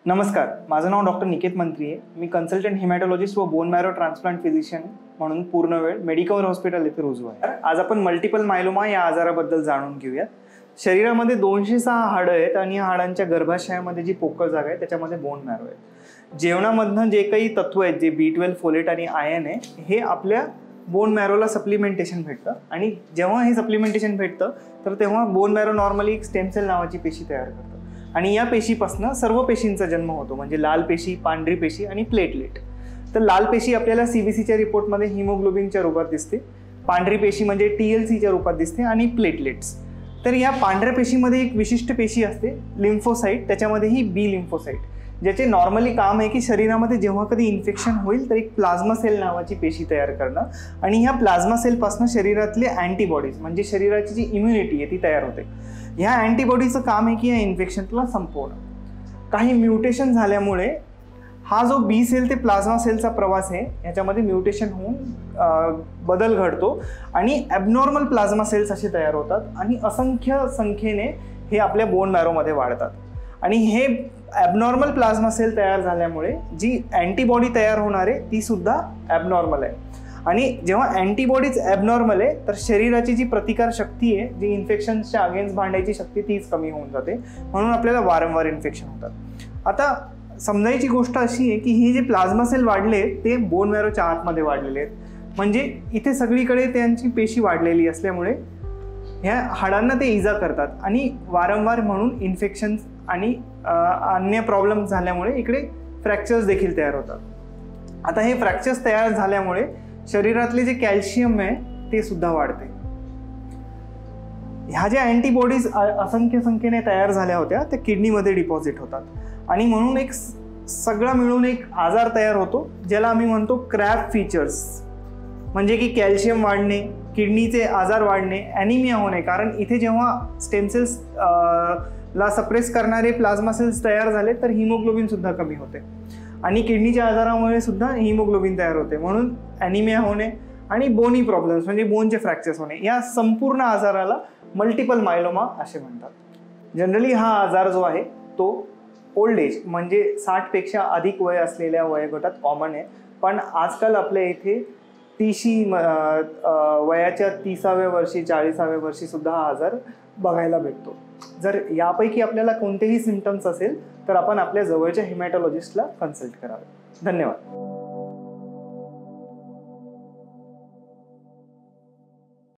नमस्कार, माझं नाव डॉक्टर निकेत मंत्री आहे. मी कन्सल्टंट हिमॅटॉलॉजिस्ट व बोन मॅरो ट्रान्सप्लांट फिजिशियन म्हणून पूर्ण वेळ मेडिकवर हॉस्पिटल येथे रुजू आहे. आज आपण मल्टिपल मायलोमा या आजाराबद्दल जाणून घेऊयात. शरीरामध्ये 206 हाडं आहेत आणि या हाडांच्या गर्भाशयामध्ये जी पोकळ जागा आहे त्याच्यामध्ये बोन मॅरो आहे. जेवणामधनं जे काही तत्व आहेत, जे B12, फोलेट आणि आयर्न आहे, हे आपल्या बोन मॅरोला सप्लिमेंटेशन भेटतं आणि जेव्हा हे सप्लिमेंटेशन भेटतं तर तेव्हा बोन मॅरो नॉर्मली एक स्टेम सेल नावाची पेशी तयार करतं आणि या पेशीपासून सर्व पेशींचा जन्म होतो, म्हणजे लाल पेशी, पांढरी पेशी आणि प्लेटलेट. तर लाल पेशी आपल्याला CBCच्या रिपोर्टमध्ये हिमोग्लोबिनच्या रूपात दिसते, पांढरी पेशी म्हणजे TLCच्या रूपात दिसते आणि प्लेटलेट्स. तर या पांढऱ्या पेशीमध्ये एक विशिष्ट पेशी असते लिम्फोसाइट, त्याच्यामध्येही बी लिम्फोसाइट, ज्याचे नॉर्मली काम आहे की शरीरामध्ये जेव्हा कधी इन्फेक्शन होईल तर एक प्लाझ्मा सेल नावाची पेशी तयार करणं आणि ह्या प्लाझ्मा सेलपासून शरीरातले अँटीबॉडीज म्हणजे शरीराची जी इम्युनिटी आहे ती तयार होते. ह्या अँटीबॉडीचं काम आहे की या इन्फेक्शनला संपवणं. काही म्युटेशन झाल्यामुळे हा जो बी सेल ते प्लाझ्मा सेलचा प्रवास आहे ह्याच्यामध्ये म्युटेशन होऊन बदल घडतो आणि ॲबनॉर्मल प्लाझ्मा सेल्स असे तयार होतात आणि असंख्य संख्येने हे आपल्या बोन मॅरोमध्ये वाढतात. आणि हे ॲबनॉर्मल प्लाझ्मा सेल तयार झाल्यामुळे जी अँटीबॉडी तयार होणार आहे ती सुद्धा ॲबनॉर्मल आहे. आणि जेव्हा अँटीबॉडीज ॲबनॉर्मल आहे तर शरीराची जी प्रतिकार शक्ती आहे, जी इन्फेक्शनच्या अगेन्स्ट भांडायची शक्ती, तीच कमी होऊन जाते, म्हणून आपल्याला वारंवार इन्फेक्शन होतात. आता समजायची गोष्ट अशी आहे की हे जे प्लाझ्मा सेल वाढले ते बोन मॅरोच्या आतमध्ये वाढलेले आहेत, म्हणजे इथे सगळीकडे त्यांची पेशी वाढलेली असल्यामुळे ह्या हाडांना ते इजा करतात आणि वारंवार म्हणून इन्फेक्शन आणि अन्य प्रॉब्लेम झाल्यामुळे इकडे फ्रॅक्चर्स देखील तयार होतात. आता हे फ्रॅक्चर्स तयार झाल्यामुळे शरीरातले जे कॅल्शियम आहे ते सुद्धा वाढते. ह्या ज्या अँटीबॉडीज असंख्य संख्येने तयार झाल्या होत्या त्या किडनीमध्ये डिपॉझिट होतात आणि म्हणून एक सगळं मिळून एक आजार तयार होतो ज्याला आम्ही म्हणतो क्रॅब फीचर्स, म्हणजे की कॅल्शियम वाढणे, किडनीचे आजार वाढणे, ॲनिमिया होणे. कारण इथे जेव्हा स्टेम सेल्स ला सप्रेस करणारे प्लाझ्मा सेल्स तयार झाले तर हिमोग्लोबिन सुद्धा कमी होते आणि किडनीच्या आजारामुळे सुद्धा हिमोग्लोबिन तयार होते, म्हणून ॲनिमिया होणे आणि बोनी प्रॉब्लेम्स म्हणजे बोनचे फ्रॅक्चर्स होणे. या संपूर्ण आजाराला मल्टिपल मायलोमा असे म्हणतात. जनरली हा आजार जो आहे तो ओल्ड एज म्हणजे 60 पेक्षा अधिक वय असलेल्या वयोगटात कॉमन आहे, पण आजकाल आपल्या इथे वयाच्या 30व्या वर्षी 40व्या वर्षी सुद्धा हा आजार बघायला भेटतो. जर यापैकी आपल्याला कोणतेही सिम्पटम्स असेल तर आपण आपल्या जवळच्या हिमॅटॉलॉजिस्टला कन्सल्ट करावे. धन्यवाद.